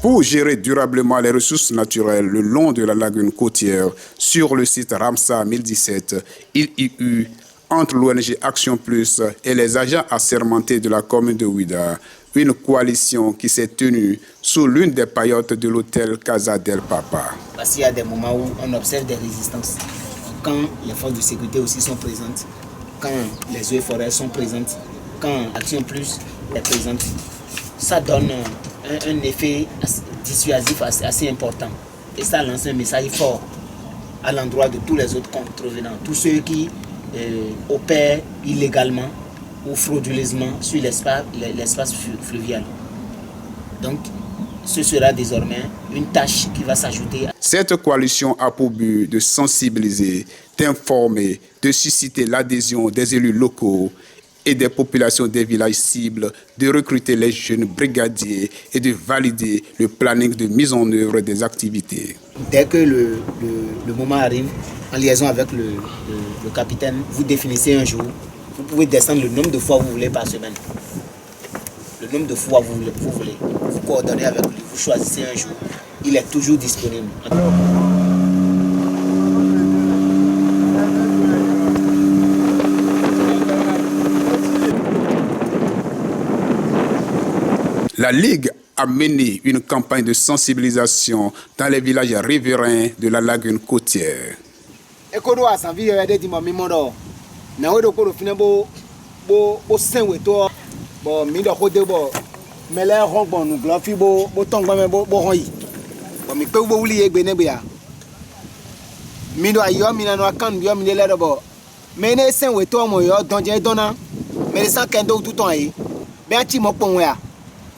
Pour gérer durablement les ressources naturelles le long de la lagune côtière sur le site Ramsar 1017, il y eut entre l'ONG Action Plus et les agents assermentés de la commune de Ouidah une coalition qui s'est tenue sous l'une des paillotes de l'hôtel Casa del Papa. Parce qu'il y a des moments où on observe des résistances. Quand les forces de sécurité aussi sont présentes, quand les eaux et forêts sont présentes, quand Action Plus est présente, ça donne un effet dissuasif assez important. Et ça lance un message fort à l'endroit de tous les autres contrevenants, tous ceux qui opèrent illégalement ou frauduleusement sur l'espace fluvial. Donc, ce sera désormais une tâche qui va s'ajouter. Cette coalition a pour but de sensibiliser, d'informer, de susciter l'adhésion des élus locaux et des populations des villages cibles, de recruter les jeunes brigadiers et de valider le planning de mise en œuvre des activités. Dès que le moment arrive, en liaison avec le capitaine, vous définissez un jour, vous pouvez descendre le nombre de fois que vous voulez par semaine. Le nombre de fois que vous voulez. Vous coordonnez avec lui, vous choisissez un jour. Il est toujours disponible. La Ligue a mené une campagne de sensibilisation dans les villages riverains de la lagune côtière.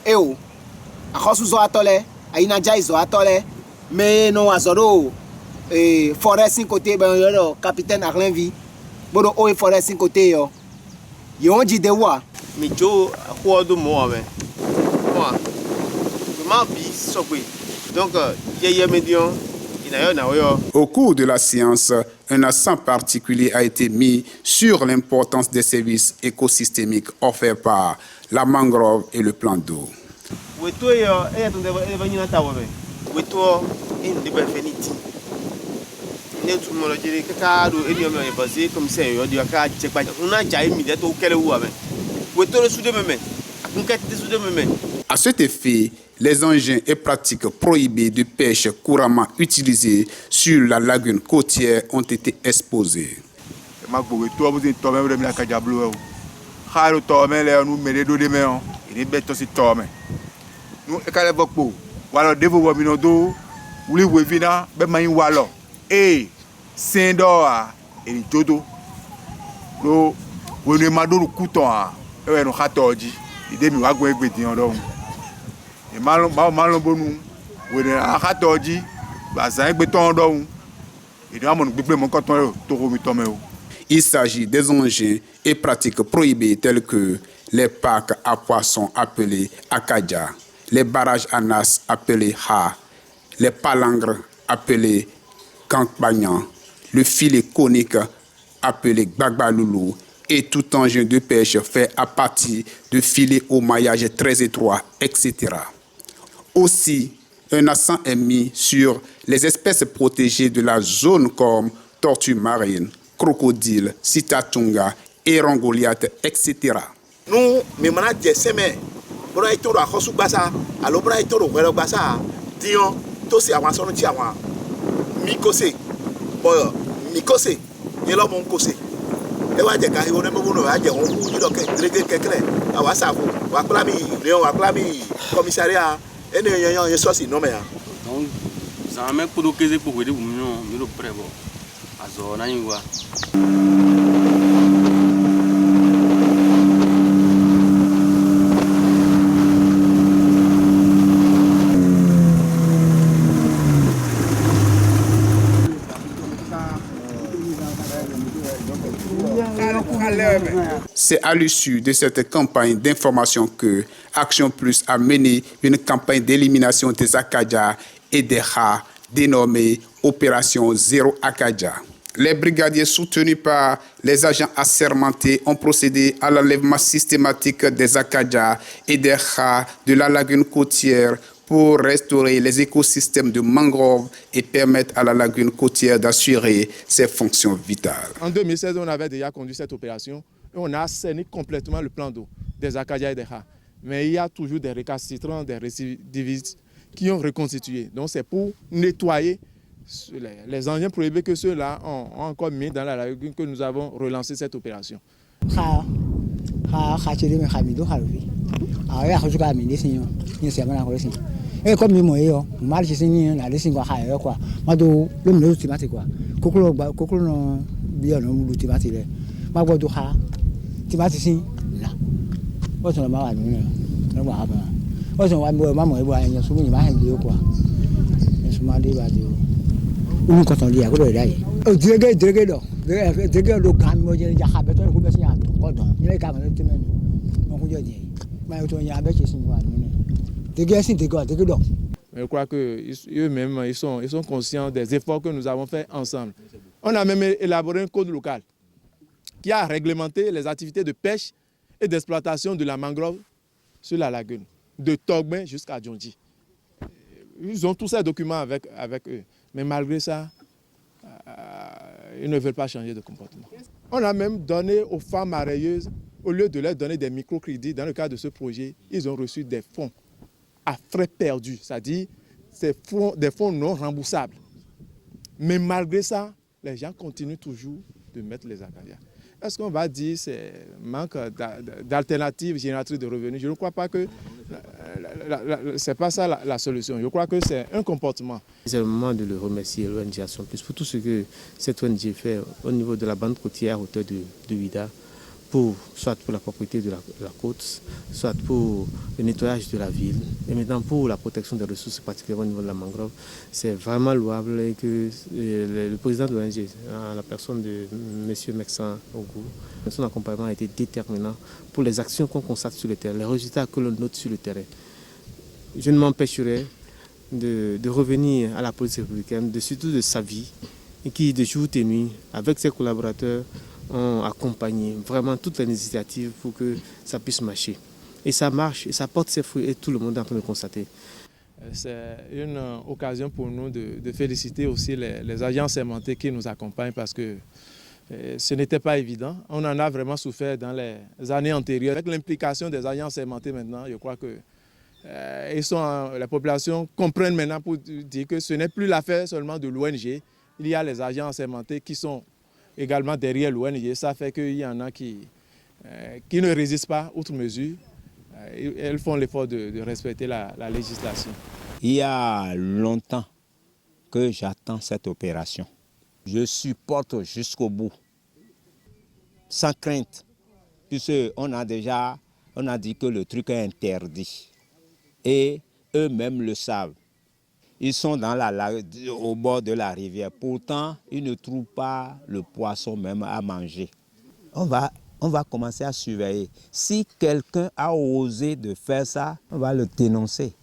Eu akhosu zo atole ayina jai zo atole mais no azoro forêt 5 côté ben yo capitaine Arlenvi bodo o forêt 5 côté yo onji de wa mi jo ko do mo ave moi ma bi sokwe donc yeye medion ina yo na yo. Au cours de la séance, un accent particulier a été mis sur l'importance des services écosystémiques offerts par la mangrove et le plan d'eau. À cet effet, les engins et pratiques prohibées de pêche couramment utilisés sur la lagune côtière ont été exposés. Il s'agit des engins et pratiques prohibées tels que les parcs à poissons appelés Akaja, les barrages à nas appelés Ha, les palangres appelés Kankbanyan, le filet conique appelé Gbagbalulu et tout engin de pêche fait à partir de filets au maillage très étroit, etc. Aussi, un accent est mis sur les espèces protégées de la zone comme tortues marines, crocodiles, citatunga, héron Goliath, etc. Nous, mais maintenant, des semaines, pour aller tout à Khosu Bassa, alors pour aller tout au Vélo Bassa, Dion, tout c'est avant son tiawa, Mikose, Boyo, Mikose, et là mon Kose. Et voilà, des gars, on est bon, on va dire, on vous dit que quelqu'un, à Wassavo, Waklami, Léon Waklami, commissariat, et nous y a un non mais. Donc, ça m'a pour l'occasion pour aider, nous le prévoit. Azona Yingwa. C'est à l'issue de cette campagne d'information que Action Plus a mené une campagne d'élimination des Akaja et des Ha dénommée Opération Zéro Akaja. Les brigadiers soutenus par les agents assermentés ont procédé à l'enlèvement systématique des Akaja et des Ha de la lagune côtière pour restaurer les écosystèmes de mangroves et permettre à la lagune côtière d'assurer ses fonctions vitales. En 2016, on avait déjà conduit cette opération et on a assaini complètement le plan d'eau des Acadias et des Ha. Mais il y a toujours des récalcitrants, des récidivistes qui ont reconstitué. Donc c'est pour nettoyer les engins prohibés que ceux-là ont encore mis dans la lagune que nous avons relancé cette opération. Je crois qu'eux-mêmes, ils sont conscients des efforts que nous avons faits ensemble. On a même élaboré un code local qui a réglementé les activités de pêche et d'exploitation de la mangrove sur la lagune, de Togben jusqu'à Djondji. Ils ont tous ces documents avec eux, mais malgré ça, ils ne veulent pas changer de comportement. On a même donné aux femmes marailleuses, au lieu de leur donner des microcrédits, dans le cadre de ce projet, ils ont reçu des fonds à frais perdus, c'est-à-dire des fonds non remboursables. Mais malgré ça, les gens continuent toujours de mettre les Acadias. Est-ce qu'on va dire que c'est manque d'alternatives génératrices de revenus? Je ne crois pas que ce n'est pas ça la solution. Je crois que c'est un comportement. C'est le moment de le remercier, l'ONG Action Plus, pour tout ce que cette ONG fait au niveau de la bande côtière à hauteur de Ouida, soit pour la propriété de la côte, soit pour le nettoyage de la ville, et maintenant pour la protection des ressources, particulièrement au niveau de la mangrove. C'est vraiment louable et que le président de l'ONG, la personne de M. Meksan Ogou, son accompagnement a été déterminant pour les actions qu'on constate sur le terrain, les résultats que l'on note sur le terrain. Je ne m'empêcherai de revenir à la police républicaine, surtout de sa vie, et qui de jour et nuit, avec ses collaborateurs, ont accompagné vraiment toutes les initiatives pour que ça puisse marcher. Et ça marche, et ça porte ses fruits, et tout le monde est en train de le constater. C'est une occasion pour nous de féliciter aussi les agents sermentés qui nous accompagnent parce que ce n'était pas évident. On en a vraiment souffert dans les années antérieures. Avec l'implication des agents sermentés maintenant, je crois que les populations comprennent maintenant pour dire que ce n'est plus l'affaire seulement de l'ONG. Il y a les agents assermentés qui sont également derrière l'ONG. Ça fait qu'il y en a qui ne résistent pas outre mesure. Elles font l'effort de respecter la législation. Il y a longtemps que j'attends cette opération. Je supporte jusqu'au bout, sans crainte, puisqu'on a dit que le truc est interdit. Et eux-mêmes le savent. Ils sont au bord de la rivière. Pourtant, ils ne trouvent pas le poisson même à manger. On va commencer à surveiller. Si quelqu'un a osé de faire ça, on va le dénoncer.